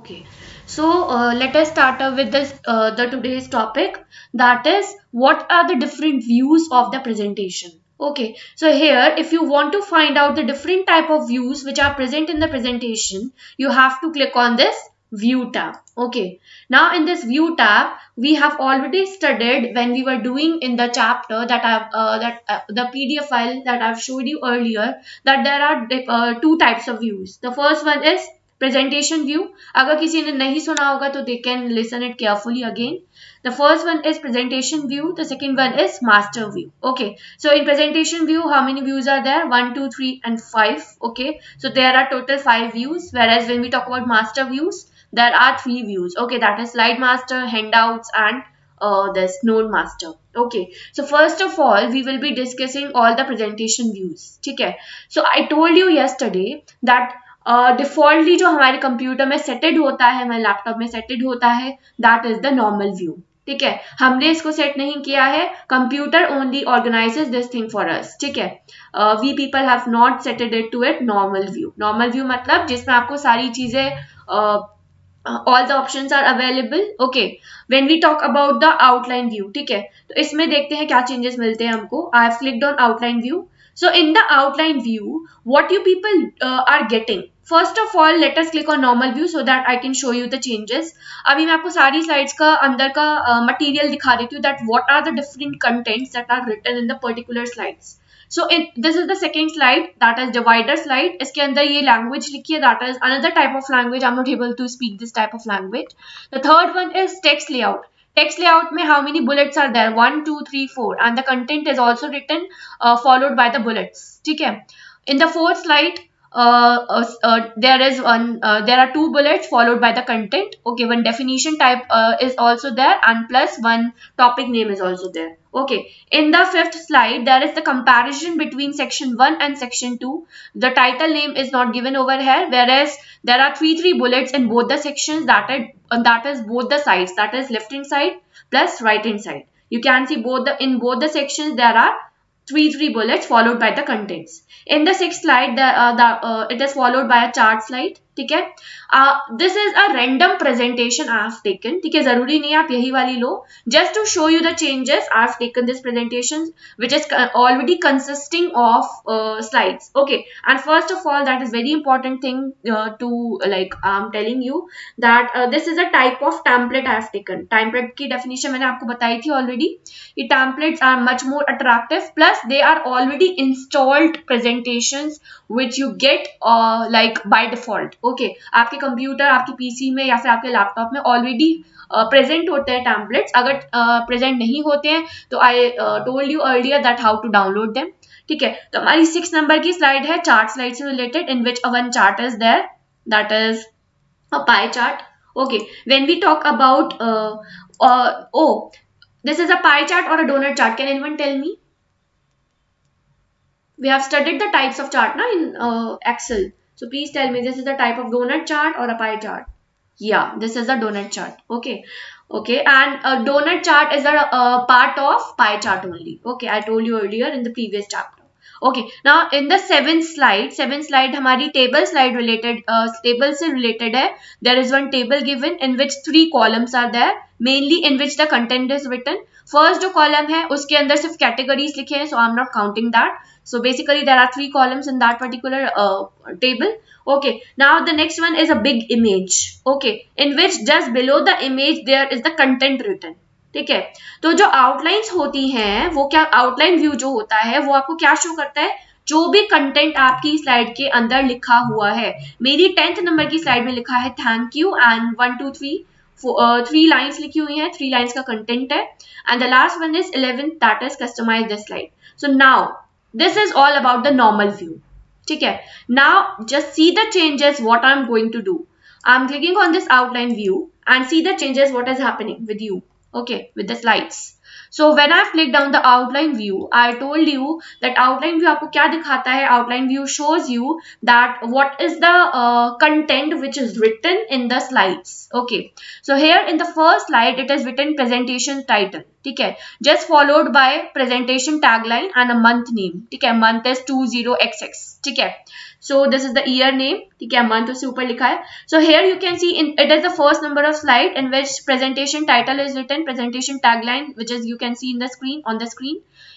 Okay, so let us start up with this the today's topic, that is what are the different views of the presentation. Okay, so here if you want to find out the different type of views which are present in the presentation, you have to click on this view tab. Okay, now in this view tab we have already studied when we were doing in the chapter that the PDF file that I've showed you earlier, that there are two types of views. The first one is presentation view. अगर किसी ने नहीं सुना होगा तो they can listen it carefully again. The first one is presentation view. The second one is master view. Okay, so in presentation view, how many views are there? 1, 2, 3 and 5. Okay, so there are total 5 views, whereas when we talk about master views, there are 3 views. Okay, that is slide master, handouts and this node master. Okay, so first of all we will be discussing all the presentation views. ठीक है, so I told you yesterday that defaultly जो हमारे computer में setted होता है, हमारे laptop में setted होता है, that is the normal view. ठीक है, हमने इसको सेट नहीं किया है, computer only organizes this thing for us. ठीक है, we people have not setted it to it normal view. Normal view मतलब जिसमें आपको सारी चीजें all the options are available. Okay, when we talk about the outline view, ठीक है, तो इसमें देखते हैं क्या चेंजेस मिलते हैं हमको. I have clicked on outline view. So in the outline view, what you people are getting. First of all, let us click on normal view so that I can show you the changes. अभी मैं आपको सारी slides का अंदर का material दिखा देती हूँ, that what are the different contents that are written in the particular slides. So this is the second slide, that is divider slide. इसके अंदर ये language लिखी है, that is another type of language. I'm not able to speak this type of language. The third one is text layout. Text layout में how many bullets are there? 1, 2, 3, 4, and the content is also written followed by the bullets. ठीक है. In the fourth slide, there are 2 bullets followed by the content. Okay, one definition type is also there, and plus one topic name is also there. Okay, in the fifth slide there is the comparison between section 1 and section 2. The title name is not given over here, whereas there are three bullets in both the sections, that is both the sides, that is left hand side plus right hand side. You can see in both the sections there are three bullets followed by the contents. In the sixth slide, it is followed by a chart slide. ठीक है, this is a random presentation I have taken. ठीक है, जरूरी नहीं आप यही वाली लो. Just to show you the changes, I have taken this presentation which is already consisting of slides. Okay, and first of all, that is very important thing to like I'm telling you that this is a type of template I have taken. Template की definition मैंने आपको बताई थी already. ये templates are much more attractive, plus they are already installed presentations which you get like by default. Okay, आपके computer, आपके PC में या फिर आपके लैपटॉप में ऑलरेडी प्रेजेंट होते हैं टेम्पलेट्स. अगर प्रेजेंट नहीं होते हैं तो I told you earlier that how to download them. ठीक है, तो हमारी 6 नंबर की स्लाइड है चार्ट स्लाइड से related, in which one chart is there, that is a pie chart. Okay, when we talk about this is a pie chart or a donut chart, can anyone tell me? We have studied the types of chart now in Excel. So please tell me, this is the type of donut chart or a pie chart? Yeah, this is a donut chart. Okay. Okay, and a donut chart is a part of pie chart only. Okay, I told you earlier in the previous chapter. Okay, now in the seventh slide हमारी table slide related, table से related है. There is one table given in which 3 columns are there, mainly in which the content is written. First जो column है उसके अंदर सिर्फ categories लिखे हैं, so I'm not counting that. So basically there are 3 columns in that particular table. Okay, now the next one is a big image. Okay, in which just below the image there is the content written. ठीक है, तो जो outlines होती हैं वो क्या, outline view जो होता है वो आपको क्या शो करता है, जो भी कंटेंट आपकी स्लाइड के अंदर लिखा हुआ है. मेरी 10th नंबर की स्लाइड में लिखा है थैंक यू एंड 1 2 3 3 लाइन्स लिखी हुई हैं, 3 लाइन्स का कंटेंट है, and the last one is 11th, that is customize this slide. So now this is all about the normal view. ठीक है, now just see the changes what I'm going to do. I'm clicking on this outline view and see the changes what is happening with you. Okay, with the slides. So when I've clicked on the outline view, I told you that outline view आपको क्या दिखाता है. Outline view shows you that what is the content which is written in the slides. Okay, so here in the first slide it is written presentation title. ठीक है, just followed by presentation tagline and a month name. ठीक है, month is 20XX. ठीक है. So this is the year name, ठीक है, month उससे ऊपर लिखा है. So here you can see it is the first number of slide in which presentation title is written, presentation tagline, which is you can see in the screen, on the screen.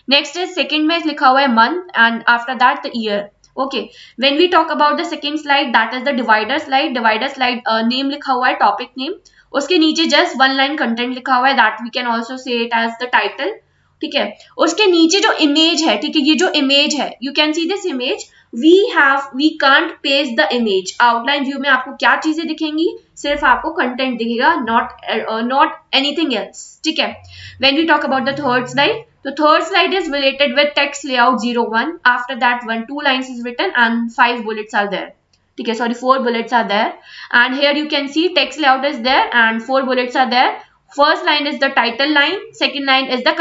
Next is second में लिखा हुआ है month and after that the year. Okay, when we talk about the second slide, that is the divider slide. Divider slide name लिखा हुआ है, topic name. उसके नीचे just one line content लिखा हुआ है, that we can also say it as the title. ठीक है. उसके नीचे जो इमेज है, ठीक है, ये जो इमेज है, you can see this image, we can't paste the image. Outline view में आपको क्या चीजें दिखेंगी, सिर्फ आपको कंटेंट दिखेगा, नॉट एनीथिंग एल्स. ठीक है. When we talk about the third slide, तो third slide is related with text layout 01. After that 2 lines is written and 5 bullets are there. ठीक है, sorry, 4 bullets are there, and here you can see text layout is there and 4 bullets are there. First line is the title line, second line is the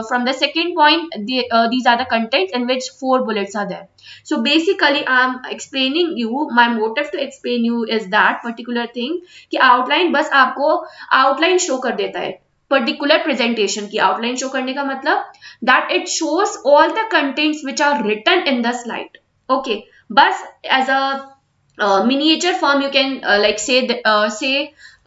from the second point, these are the contents in which 4 bullets are there. So basically I am explaining you, my motive to explain you is that particular thing कि outline बस आपको outline show कर देता है. Particular presentation की outline show करने का मतलब that it shows all the contents which are written in the slide. Okay, बस as a miniature form you can like say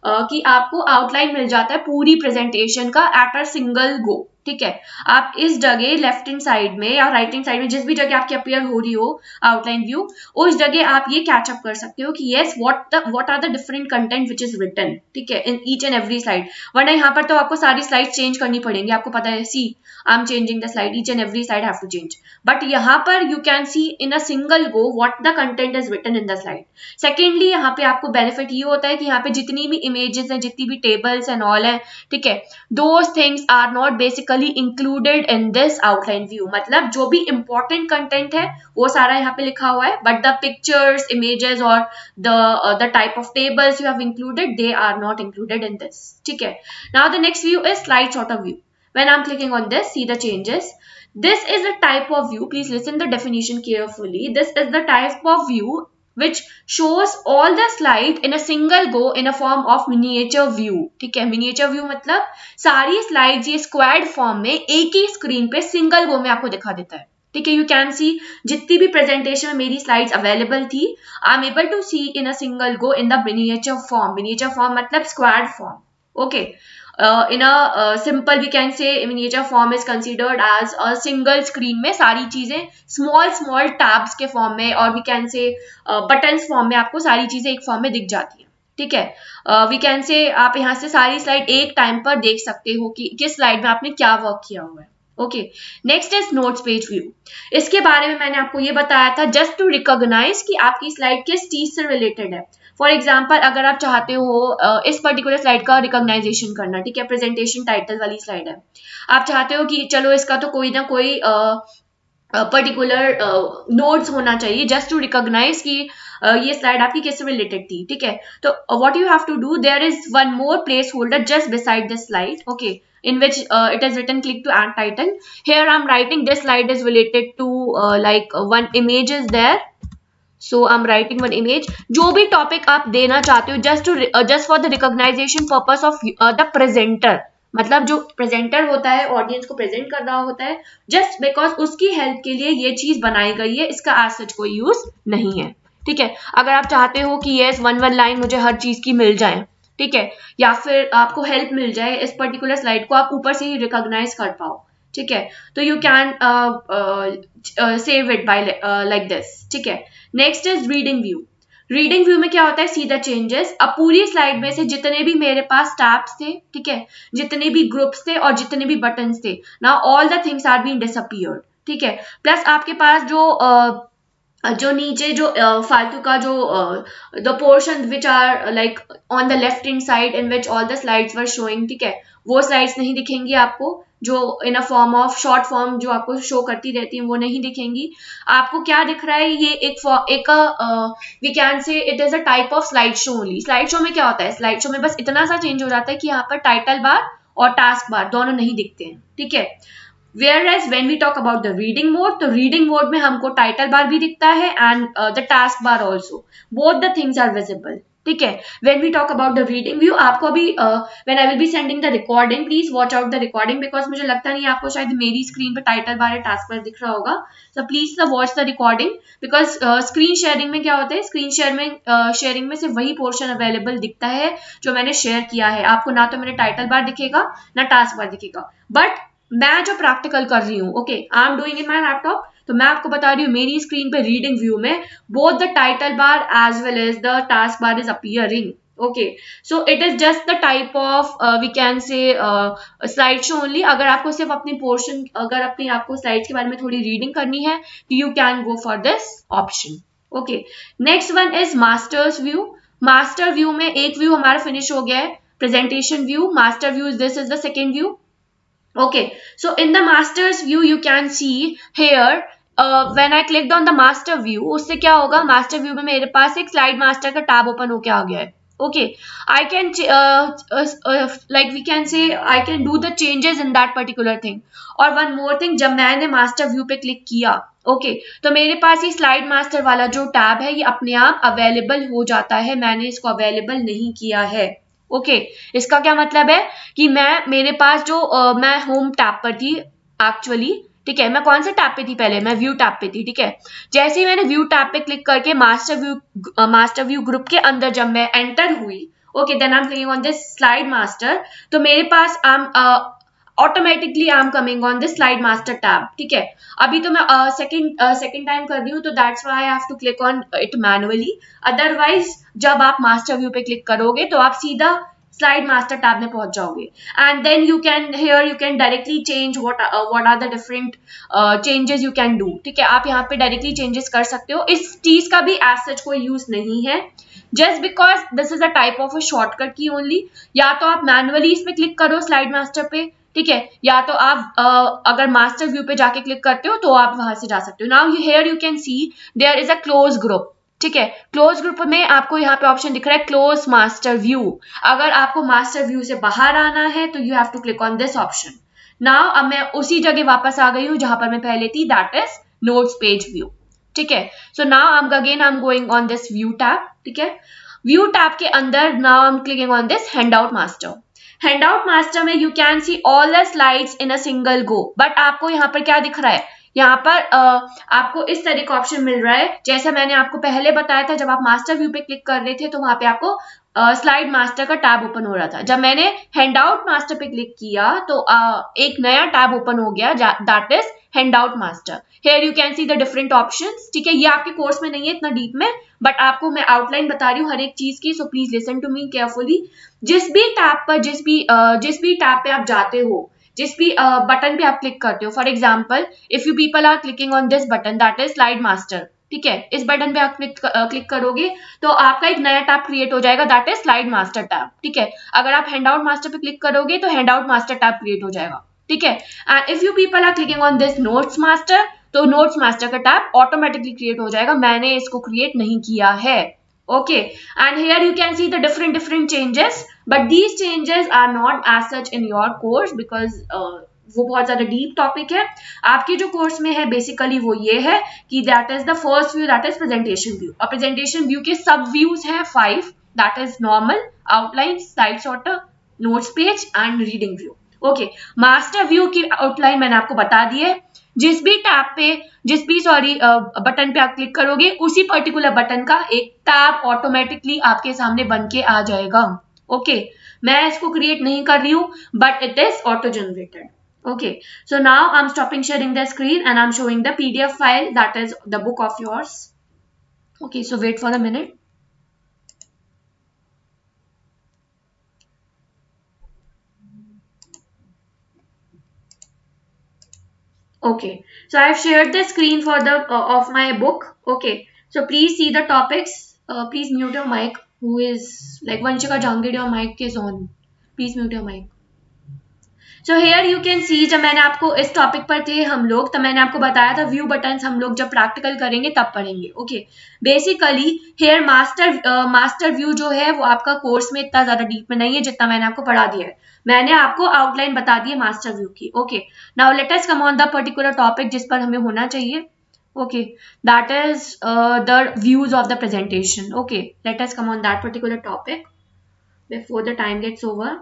कि आपको आउटलाइन मिल जाता है पूरी प्रेजेंटेशन का एट अ सिंगल गो. ठीक है. आप इस जगह लेफ्ट हैंड साइड में या राइट हैंड साइड में जिस भी जगह आपकी अपीयर हो रही हो आउटलाइन व्यू, उस जगह आप ये कैचअप कर सकते हो कि yes what are the different content which is written. ठीक है, in each and every slide. वरना यहाँ पर तो आपको सारी स्लाइड चेंज करनी पड़ेंगी. आपको पता है, see I am changing the slide, each and every slide have to change. But यहाँ पर you can see in a single go what the content is written in the slide. Secondly यहाँ पे आपको बेनिफिट ये होता है कि यहाँ पे जितनी भी इमेजेस हैं, जितनी भी टेबल्स एंड ऑल है, ठीक है, those things are not basically included in this outline view. मतलब जो भी इंपॉर्टेंट कंटेंट है वो सारा यहाँ पे लिखा हुआ है, बट द पिक्चर्स, इमेजेस और the type of tables you have included, they are not included in this. ठीक है. Now the next view is slide sorter view. When I'm clicking on this, see the changes. This is a type of view. Please listen the definition carefully. This is the type of view which shows all the slide in a single go in a form of miniature view. ठीक है, miniature view मतलब सारी slides ये squared form में एक ही screen पे single go में आपको दिखा देता है. ठीक है, you can see जितनी भी presentation में मेरी slides available थी, I'm able to see in a single go in the miniature form. Miniature form मतलब squared form. Okay. In a simple we can say miniature form is considered as a single screen में सारी चीजें small tabs के form में, और we can say buttons form में आपको सारी चीजें एक form में दिख जाती है. ठीक है. we can say आप यहाँ से सारी स्लाइड एक टाइम पर देख सकते हो कि किस स्लाइड में आपने क्या वर्क किया हुआ है. Okay. Next is notes page view. इसके बारे में मैंने आपको ये बताया था जस्ट टू रिकॉग्नाइज कि आपकी स्लाइड किस चीज से रिलेटेड है. फॉर एग्जाम्पल अगर आप चाहते हो इस पर्टिकुलर स्लाइड का रिकॉग्नाइजेशन करना, ठीक है, प्रेजेंटेशन टाइटल वाली स्लाइड है, आप चाहते हो कि चलो इसका तो कोई ना कोई पर्टिकुलर नोट्स होना चाहिए जस्ट टू रिकॉग्नाइज कि ये स्लाइड आपकी किससे रिलेटेड थी. ठीक है. तो what you have to do, there is one more place holder just beside this slide. Okay, in which it is written click to add title. Here I'm writing this slide is related to like one image is there, so I'm writing one image. जो भी topic आप देना चाहते हो just for the recognition purpose of the presenter, मतलब जो presenter होता है ऑडियंस को प्रेजेंट कर रहा होता है, जस्ट बिकॉज उसकी हेल्प के लिए ये चीज बनाई गई है, इसका एज सच कोई यूज नहीं है. ठीक है. अगर आप चाहते हो कि यस वन लाइन मुझे हर चीज की मिल जाए, ठीक है, या फिर आपको हेल्प मिल जाए इस पर्टिकुलर स्लाइड को आप ऊपर से ही रिकॉग्नाइज कर पाओ, ठीक है, तो you can save it by like this. ठीक है. Next is reading view. Reading view में क्या होता है, सी द चेंजेस. अब पूरी स्लाइड में से जितने भी मेरे पास टैब्स थे, ठीक है, जितने भी ग्रुप्स थे और जितने भी बटन्स थे, now all the things are been disappeared. ठीक है. प्लस आपके पास जो नीचे जो फालतू का जो the portion which are like on the left hand side in which all the slides were showing, ठीक है, वो स्लाइड्स नहीं दिखेंगी आपको, जो in a form of short form जो आपको शो करती रहती है वो नहीं दिखेंगी. आपको क्या दिख रहा है, ये एक we can say it is a type of slide show only. Slide show में क्या होता है, स्लाइड शो में बस इतना सा चेंज हो जाता है कि यहाँ पर टाइटल बार और टास्क बार दोनों नहीं दिखते हैं. ठीक है. Whereas when we talk about the reading mode, तो reading mode में हमको टाइटल बार भी दिखता है and the task bar also. Both the things are visible. ठीक है। When we talk about the reading view, आपको अभी when I will be sending the recording, please watch out the recording, because मुझे लगता नहीं आपको शायद मेरी स्क्रीन पे टाइटल बार या टास्क बार दिख रहा होगा। So please watch the recording, because screen sharing में क्या होता है, स्क्रीन शेयरिंग में सिर्फ वही पोर्शन अवेलेबल दिखता है जो मैंने शेयर किया है। आपको ना तो मेरे टाइटल बार दिखेगा ना टास्क बार दिखेगा, बट मैं जो प्रैक्टिकल कर रही हूँ, okay, I am doing in my laptop, तो मैं आपको बता रही हूँ मेरी स्क्रीन पे रीडिंग व्यू में both the title bar as well as the task bar is appearing. Okay, so it is just the type of we can say slide show only. अगर आपको सिर्फ अपनी पोर्शन, अगर अपनी आपको स्लाइड्स के बारे में थोड़ी रीडिंग करनी है तो you can go for this option. Okay, next one is masters view. Master view में एक व्यू हमारा फिनिश हो गया है, presentation view. Master view is this, is the second view. Okay, so in the master's view you can see here when I clicked on the master view, उससे क्या होगा, master view में मेरे पास एक slide master का tab open होके आ गया है। Okay, I can like we can say I can do the changes in that particular thing. और one more thing, जब मैंने master view पे क्लिक किया, ओके, तो मेरे पास ये स्लाइड मास्टर वाला जो टैब है ये अपने आप अवेलेबल हो जाता है, मैंने इसको अवेलेबल नहीं किया है। ओके, इसका क्या मतलब है कि मेरे पास जो मैं होम टैब पर थी एक्चुअली, ठीक है, मैं कौन से टैब पे थी पहले, मैं व्यू टैब पे थी, ठीक है। जैसे ही मैंने व्यू टैब पे क्लिक करके मास्टर व्यू ग्रुप के अंदर जब मैं एंटर हुई, okay, then I am clicking on this slide master, तो मेरे पास automatically I am coming on this slide master tab, ठीक है। अभी तो मैं सेकंड टाइम कर रही हूँ, तो that's why I have to click on it manually. Otherwise जब आप मास्टर व्यू पे क्लिक करोगे तो आप सीधा स्लाइड मास्टर टैब में पहुंच जाओगे, and then you can directly change what are the different changes you can do, ठीक है। आप यहाँ पे डायरेक्टली चेंजेस कर सकते हो, इस चीज का भी एज सच कोई यूज नहीं है, just because this is a type of a shortcut की ओनली। या तो आप मैनुअली इस पे क्लिक करो स्लाइड मास्टर पे, ठीक है, या तो आप अगर मास्टर व्यू पे जाके क्लिक करते हो तो आप वहां से जा सकते हो। Now here you can see there is a close group, ठीक है। क्लोज ग्रुप में आपको यहाँ पे ऑप्शन दिख रहा है क्लोज मास्टर व्यू। अगर आपको मास्टर व्यू से बाहर आना है तो you have to click on this option. Now अब मैं उसी जगह वापस आ गई हूँ जहां पर मैं पहले थी, that is notes page view, ठीक है। So now I am going on this view tab, ठीक है। व्यू टैब के अंदर now I am clicking on this handout master. Handout master में you can see all the slides in a single go, but आपको यहाँ पर क्या दिख रहा है, यहाँ पर आपको इस तरह का ऑप्शन मिल रहा है, जैसा मैंने आपको पहले बताया था, जब आप मास्टर व्यू पे क्लिक कर रहे थे तो वहां पे आपको स्लाइड मास्टर का टैब ओपन हो रहा था। जब मैंने हैंडआउट मास्टर पे क्लिक किया तो एक नया टैब ओपन हो गया, that is handout master. Here you can see the different options, ठीक है। ये आपके कोर्स में नहीं है इतना डीप में, बट आपको मैं आउटलाइन बता रही हूँ हर एक चीज की, so please listen to me carefully. जिस भी टैब पर जिस भी टैब पे आप जाते हो, जिस भी बटन पे आप क्लिक करते हो, for example if you people are clicking on this button that is slide master, ठीक है, इस बटन पे आप क्लिक करोगे तो आपका एक नया टैब क्रिएट हो जाएगा, that is slide master tab, ठीक है। अगर आप हैंडआउट मास्टर पे क्लिक करोगे तो हैंडआउट मास्टर टैब क्रिएट हो जाएगा, ठीक है। And if you people are clicking on this notes master, तो नोट्स मास्टर का टैब ऑटोमेटिकली क्रिएट हो जाएगा, मैंने इसको क्रिएट नहीं किया है। Okay, and here you can see the different changes, but these changes are not as such in your course because वो बहुत ज्यादा डीप टॉपिक है। आपके जो कोर्स में है बेसिकली वो ये है कि that is the first view, that is presentation view. और प्रेजेंटेशन व्यू के सब व्यूज हैं 5, that is normal, outline, slide sorter, notes page and reading view. Okay, master view की आउटलाइन मैंने आपको बता दी है। जिस भी टैब पे बटन पे आप क्लिक करोगे उसी पर्टिकुलर बटन का एक टैब ऑटोमेटिकली आपके सामने बन के आ जाएगा। ओके, मैं इसको क्रिएट नहीं कर रही हूं, but it is auto generated. Okay, so now I'm stopping sharing the screen and I'm showing the PDF file, that is the book of yours. Okay, so wait for a minute. Okay, so I have shared the screen for the of my book. Okay, so please see the topics. Please mute your mic. Who is like Vanshika Jangid, your mic is on. Please mute your mic. So here you can सी, जब मैंने आपको इस topic पर थे हम लोग, तो मैंने आपको बताया था व्यू बटन्स हम लोग जब प्रैक्टिकल करेंगे तब पढ़ेंगे। Okay, basically here master view जो है वो आपका कोर्स में इतना ज्यादा डीप में नहीं है जितना मैंने आपको पढ़ा दिया है। मैंने आपको आउटलाइन बता दी है मास्टर व्यू की। Okay, now let us come on the particular topic जिस पर हमें होना चाहिए। Okay, that is the views of the presentation. Okay, let us come on that particular topic before the time gets over.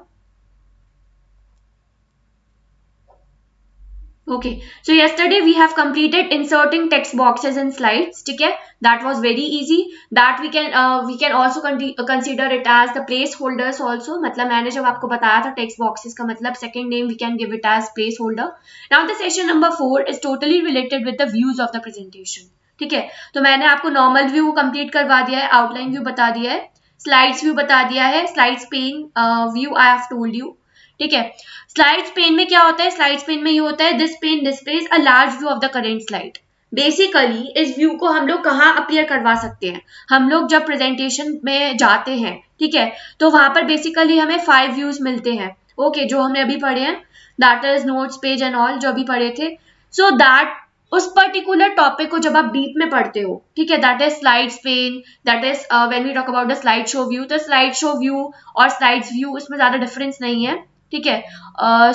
Okay, so yesterday we have completed inserting text boxes in slides. ठीक है, that was very easy. That we can also consider it as the placeholders also. मतलब मैंने जब आपको बताया था text boxes का मतलब second name we can give it as placeholder. Now the session number 4 is totally related with the views of the presentation. ठीक है, तो मैंने आपको नॉर्मल व्यू कंप्लीट करवा दिया है, आउटलाइन व्यू बता दिया है, स्लाइड्स व्यू बता दिया है, slides pane view I have told you. ठीक है, स्लाइड्स पेन में क्या होता है, स्लाइड्स पेन में ये होता है this pane displays a large view of the current slide. Basically इस व्यू को हम लोग कहाँ अपीयर करवा सकते हैं, हम लोग जब प्रेजेंटेशन में जाते हैं, ठीक है, तो वहां पर बेसिकली हमें 5 व्यूज मिलते हैं. ओके, जो हमने अभी पढ़े हैं, that is notes page and all, जो अभी पढ़े थे. सो दैट उस पर्टिकुलर टॉपिक को जब आप डीप में पढ़ते हो, ठीक है, that is slides pane, that is when we talk about the slide show view. तो स्लाइड शो व्यू और स्लाइड्स व्यू इसमें ज्यादा डिफरेंस नहीं है. ठीक है,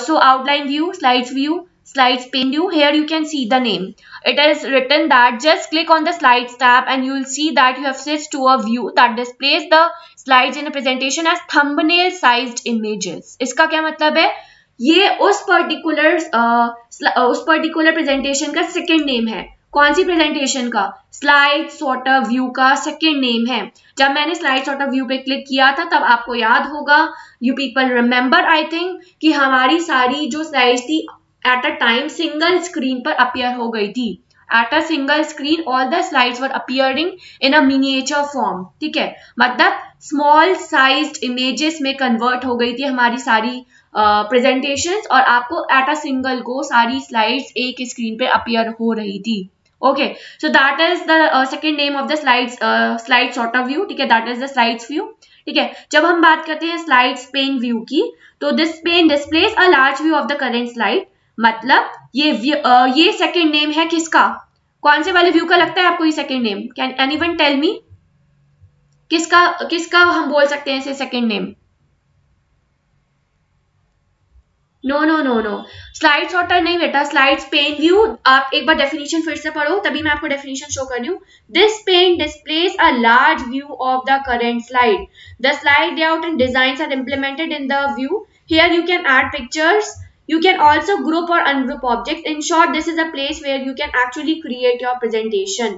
so outline view, slides view, slides pane view. Here you can see the name. It is written that just click on the slides tab and you will see that you have switched to a view that displays the slides in a presentation as thumbnail sized images. इसका क्या मतलब है, ये उस particular presentation का second name है. कौन सी presentation का, स्लाइड सॉर्ट ऑफ व्यू का सेकेंड नेम है. जब मैंने स्लाइड सॉर्ट ऑफ व्यू पे क्लिक किया था तब आपको याद होगा, you people remember I think, कि हमारी सारी जो स्लाइड्स थी at a time single screen पर अपीयर हो गई थी. At a single screen all the slides were appearing in a miniature form. ठीक है, मतलब स्मॉल साइज्ड इमेजेस में कन्वर्ट हो गई थी हमारी सारी प्रेजेंटेशंस और आपको एट अ सिंगल को सारी स्लाइड्स एक स्क्रीन पे अपीयर हो रही थी. Okay, so that is the second name of the slide sort of view. ठीक है, that is the slides view. ठीक है, जब हम बात करते हैं स्लाइड्स पेन व्यू की, तो this pane displays a large view of the current slide. मतलब ये सेकेंड नेम है किसका, कौन से वाले व्यू का लगता है आपको ये second name, can anyone tell me, किसका किसका हम बोल सकते हैं इसे second name. No no no no, slide sorter नहीं बेटा, स्लाइड्स पेन व्यू. आप एक बार डेफिनेशन फिर से पढ़ो, तभी मैं आपको डेफिनेशन शो कर रही हूँ. This pane displays a large view of the current slide. The slide layout and designs are implemented in the view. Here you can add pictures, you can also group or ungroup objects. In short, this is a place where you can actually create your presentation.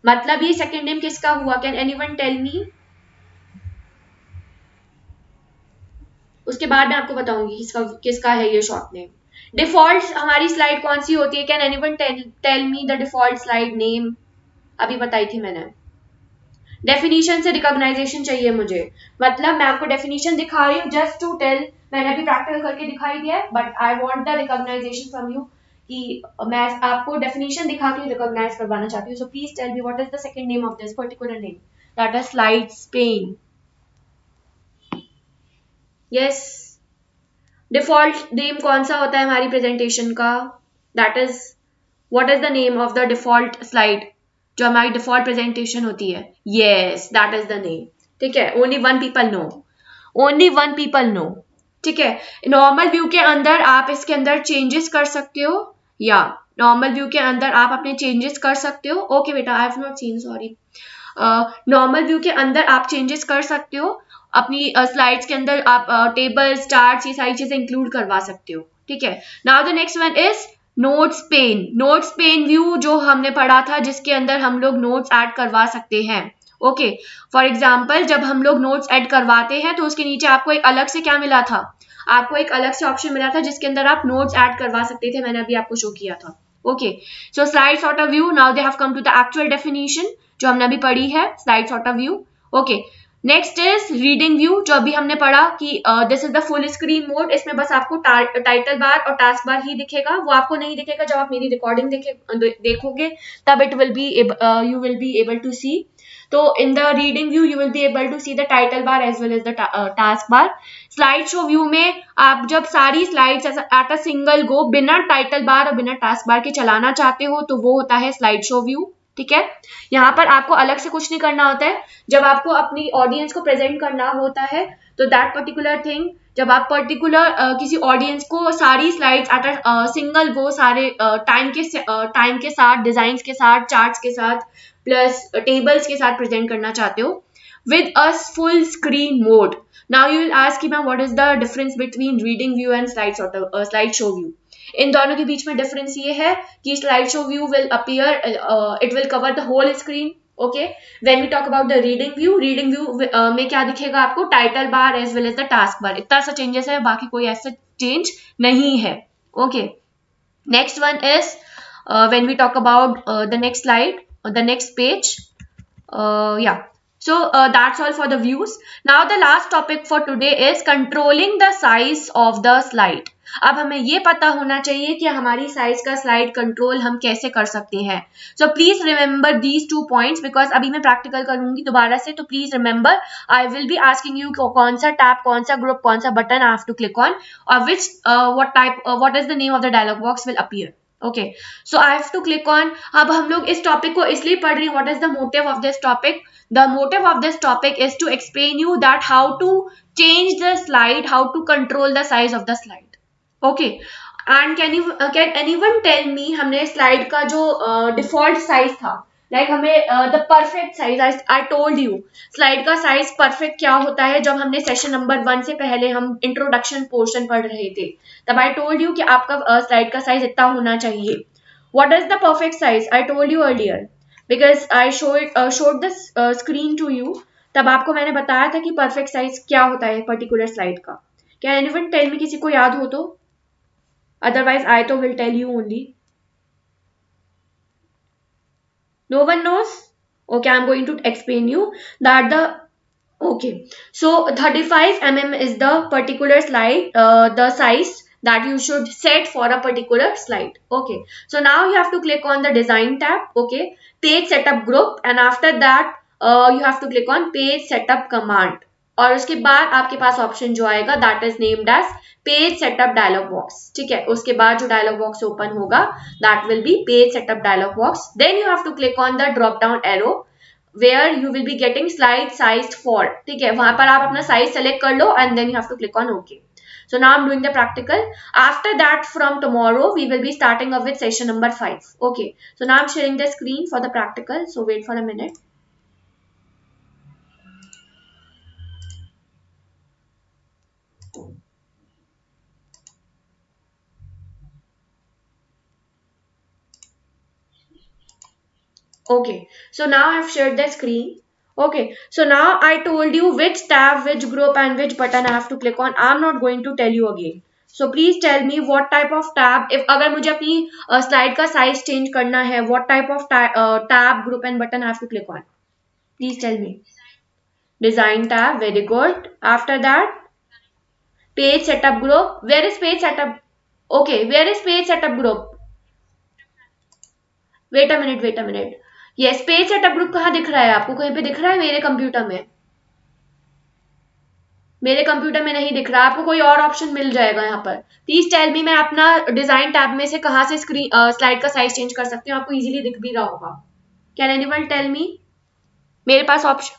मतलब ये second name किसका हुआ, can anyone tell मी. उसके बाद मैं आपको बताऊंगी किसका किसका है ये शॉर्ट नेम. डिफॉल्ट हमारी स्लाइड कौन सी होती है, can anyone tell me the default slide name. अभी बताई थी मैंने. डेफिनेशन से रिकॉग्नाइजेशन चाहिए मुझे, मतलब मैं आपको डेफिनेशन दिखा रही हूँ जस्ट टू टेल. मैंने अभी प्रैक्टिकल करके दिखाई दिया है, but I want the recognization from you, कि मैं आपको डेफिनेशन दिखा के रिकॉग्नाइज करवाना चाहती हूँ. So please tell me what is the second name of this particular name, that is slides pane. Yes, default name कौन सा होता है हमारी प्रेजेंटेशन का, that is what is the name of the default slide, जो हमारी default presentation होती है. Yes, that is the name. ठीक है, only one people know, only one people know. ठीक है, नॉर्मल व्यू के अंदर आप इसके अंदर चेंजेस कर सकते हो, या नॉर्मल व्यू के अंदर आप अपने चेंजेस कर सकते हो. ओके बेटा, I have not seen, sorry. Normal view के अंदर आप चेंजेस कर सकते हो, अपनी स्लाइड्स के अंदर आप टेबल्स चार्ट्स ये सारी चीजें इंक्लूड करवा सकते हो. ठीक है, now the next one is notes pane. Notes pane view जो हमने पढ़ा था, जिसके अंदर हम लोग नोट्स ऐड करवा सकते हैं. ओके, फॉर एग्जाम्पल जब हम लोग नोट्स ऐड करवाते हैं तो उसके नीचे आपको एक अलग से क्या मिला था, आपको एक अलग से ऑप्शन मिला था जिसके अंदर आप नोट्स ऐड करवा सकते थे. मैंने अभी आपको शो किया था. Okay, so slide sort of view. Now they have come to the actual definition जो हमने अभी पढ़ी है, slide sort of view. Okay, next is reading view, जो अभी हमने पढ़ा कि this is the full screen mode. इसमें बस आपको टाइटल बार और टास्क बार ही दिखेगा, वो आपको नहीं दिखेगा जब आप मेरी रिकॉर्डिंग देखोगे, तब it will be you will be able to see. तो in the reading view you will be able to see the title bar as well as the task bar. Slide show view में आप जब सारी slides at a single गो बिना title bar और बिना task bar के चलाना चाहते हो तो वो होता है स्लाइड शो व्यू. ठीक है, यहाँ पर आपको अलग से कुछ नहीं करना होता है. जब आपको अपनी ऑडियंस को प्रेजेंट करना होता है तो दैट पर्टिकुलर थिंग जब आप पर्टिकुलर किसी ऑडियंस को सारी स्लाइड्स एट अ सिंगल गो सारे टाइम के साथ, डिजाइन के साथ, चार्ट्स के साथ, प्लस टेबल्स के साथ प्रेजेंट करना चाहते हो with a full screen mode. Now you will ask कि ma'am what is the difference between reading view and slideshow view. इन दोनों के बीच में डिफरेंस ये है कि slide show view will appear, it will cover the whole screen. Okay, when we talk about the reading view में क्या दिखेगा आपको? Title bar as well as the task bar. इतना सा चेंजेस है, बाकी कोई ऐसा चेंज नहीं है. Okay, next one is when we talk about the next slide, the next page. Yeah, so that's all for the views. Now the last topic for today is controlling the size of the slide. अब हमें ये पता होना चाहिए कि हमारी size का slide control हम कैसे कर सकते हैं. So please remember these 2 points, because अभी मैं प्रैक्टिकल करूंगी दोबारा से. तो please remember, I will be asking you कौन सा टैब, कौन सा ग्रुप, कौन सा button I have to click on, और which what is the name of the dialog box will appear. Okay, so I have to click on. अब हम लोग इस टॉपिक को इसलिए पढ़ रहे हैं. What is the motive of this topic? The motive of this topic is to explain you that how to change the slide, how to control the size of the slide. Okay, and can anyone tell me, हमने slide का जो default size था, like हमें the perfect size, I told you slide का size perfect क्या होता है. जब हमने सेशन नंबर 1 से पहले हम इंट्रोडक्शन पोर्शन पढ़ रहे थे, तब I told you कि आपका slide का size इतना होना चाहिए. What is the perfect size? I told you earlier because I showed this screen to you. तब आपको मैंने बताया था कि परफेक्ट साइज क्या होता है पर्टिकुलर स्लाइड का. Can anyone tell me? किसी को याद हो तो? अदरवाइज आई तो will tell you only. No one knows? Okay, I am going to explain you that the okay, so 35 mm is the particular slide, the size that you should set for a particular slide. Okay, so now you have to click on the design tab. Okay, page setup group, and after that you have to click on page setup command. और उसके बाद आपके पास option जो आएगा that is named as page setup dialog box. ठीक है, उसके बाद जो dialog box ओपन होगा that will be page setup dialog box. Then you have to click on the drop down arrow where you will be getting slide sized for. ठीक है, वहां पर आप अपना साइज सेलेक्ट कर लो and then you have to click on OK. So now I'm doing the practical. After that, from tomorrow we will be starting up with session number 5. Okay, so now I'm sharing the screen for the practical, so wait for a minute. Okay, so now I've shared the screen. Okay, so now I told you which tab, which group and which button I have to click on. I'm not going to tell you again. So please tell me what type of tab, if अगर मुझे अपनी slide का size change करना है, what type of tab, group and button I have to click on. Please tell me. Design tab, very good. After that, page setup group. Where is page setup? Okay, where is page setup group? Wait a minute, wait a minute. Yes, page setup group कहाँ दिख रहा है आपको? कहीं पे दिख रहा है? मेरे कंप्यूटर में, मेरे कंप्यूटर में नहीं दिख रहा. आपको कोई और ऑप्शन मिल जाएगा यहाँ पर. प्लीज टेल मी, मैं अपना डिजाइन टैब में से कहाँ से स्क्रीन स्लाइड का साइज चेंज कर सकती हूँ? आपको इजीली दिख भी रहा होगा. Can anyone tell me? मेरे पास option.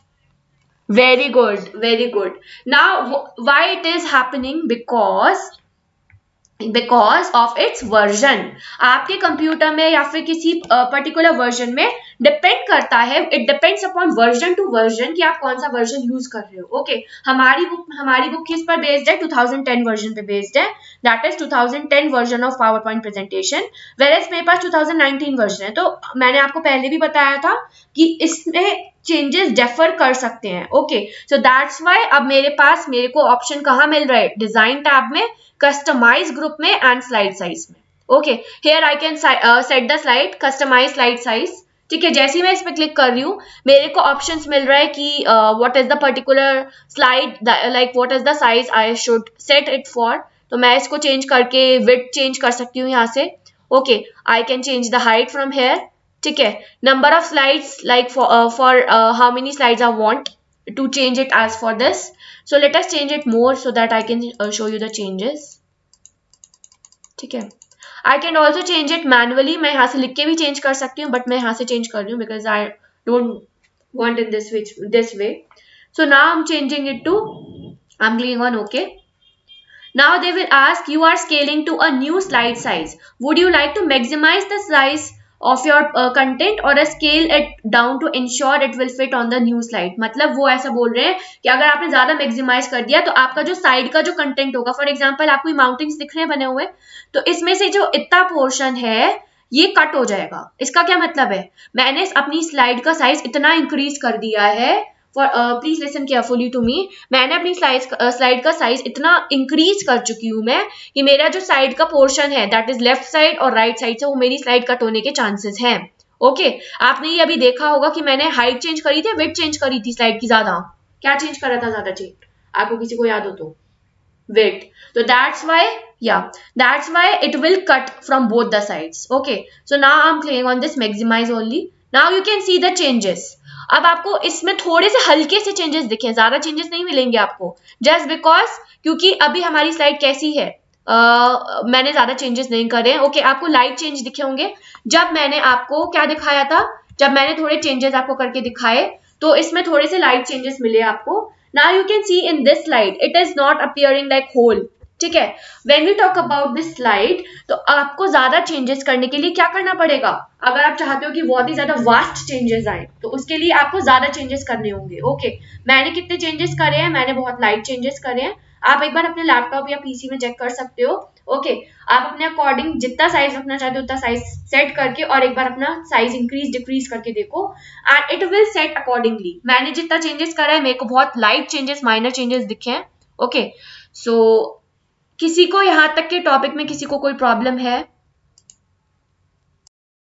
Very good, very good. Now why it is happening? Because of its version. आपके कंप्यूटर में या फिर किसी पर्टिकुलर वर्जन में डिपेंड करता है. It depends upon version two version कि आप कौन सा वर्जन यूज कर रहे हो. ओके, हमारी बुक किस पर बेस्ड है? 2010 वर्जन पे बेस्ड है. That is 2010 version of power point presentation. Whereas मेरे पास 2019 वर्जन है. तो मैंने आपको पहले भी बताया था कि इसमें चेंजेस डिफर कर सकते हैं. ओके, सो दैट्स व्हाई अब मेरे को ऑप्शन कहाँ मिल रहा है? डिजाइन टैब में, कस्टमाइज ग्रुप में एंड स्लाइड साइज में. Okay, here I can set the slide, customize slide size. ठीक है, जैसे ही मैं इस पे क्लिक कर रही हूँ मेरे को ऑप्शंस मिल रहा है कि what is the particular slide, like what is the size I should set it for. तो मैं इसको चेंज करके विड्थ चेंज कर सकती हूँ यहाँ से. Okay, I can change the height from here. ठीक है, number of slides, like for how many slides I want to change it as for this. So let us change it more so that I can show you the changes. ठीक है, I can also change it manually. मैं यहाँ से लिख के भी change कर सकती हूँ, but मैं यहाँ से change कर रही हूँ because I don't want in this way. So now I'm changing it to, I'm clicking on OK. Now they will ask, you are scaling to a new slide size. Would you like to maximize the size of your content or scale it down to ensure it will fit on the new slide? मतलब वो ऐसा बोल रहे हैं कि अगर आपने ज्यादा मैक्सिमाइज कर दिया तो आपका जो साइड का जो कंटेंट होगा, फॉर एग्जांपल आपको माउंटेन्स दिख रहे हैं बने हुए, तो इसमें से जो इतना पोर्शन है ये कट हो जाएगा। इसका क्या मतलब है, मैंने अपनी स्लाइड का साइज इतना इंक्रीज कर दिया है, please listen carefully to me, मैंने अपनी स्लाइड का साइज इतना इंक्रीज कर चुकी हूं मैं कि मेरा जो साइड का पोर्शन है दैट इज लेफ्ट साइड और राइट साइड से वो मेरी स्लाइड कट होने के चांसेस हैं। ओके आपने ये अभी देखा होगा कि मैंने हाइट चेंज करी थी, विड्थ चेंज करी थी स्लाइड की, ज्यादा क्या चेंज करा था, ज्यादा चेंज, आपको किसी को याद हो तो width. So that's why it will cut from both the sides. Okay, so now I'm clicking on this maximize only. Now you can see the changes. अब आपको इसमें थोड़े से हल्के से चेंजेस दिखे, ज्यादा चेंजेस नहीं मिलेंगे आपको, जस्ट बिकॉज क्योंकि अभी हमारी स्लाइड कैसी है, मैंने ज्यादा चेंजेस नहीं करे हैं। ओके आपको लाइट चेंज दिखे होंगे जब मैंने आपको क्या दिखाया था, जब मैंने थोड़े चेंजेस आपको करके दिखाए तो इसमें थोड़े से लाइट चेंजेस मिले आपको। Now you can see in this slide it is not appearing like whole, ठीक है। When we talk about this slide तो आपको ज्यादा चेंजेस करने के लिए क्या करना पड़ेगा, अगर आप चाहते हो कि बहुत ही ज्यादा वास्ट चेंजेस आए तो उसके लिए आपको ज्यादा चेंजेस करने होंगे। ओके मैंने कितने चेंजेस करे हैं, मैंने बहुत लाइट चेंजेस करे हैं, आप एक बार अपने लैपटॉप या पीसी में चेक कर सकते हो। ओके आप अपने अकॉर्डिंग जितना साइज रखना चाहते हो उतना साइज सेट करके और एक बार अपना साइज इंक्रीज डिक्रीज करके देखो and it will set accordingly. मैंने जितना चेंजेस करा है मेरे को बहुत लाइट चेंजेस, माइनर चेंजेस दिखे हैं। ओके सो किसी को यहाँ तक के टॉपिक में किसी को कोई प्रॉब्लम है?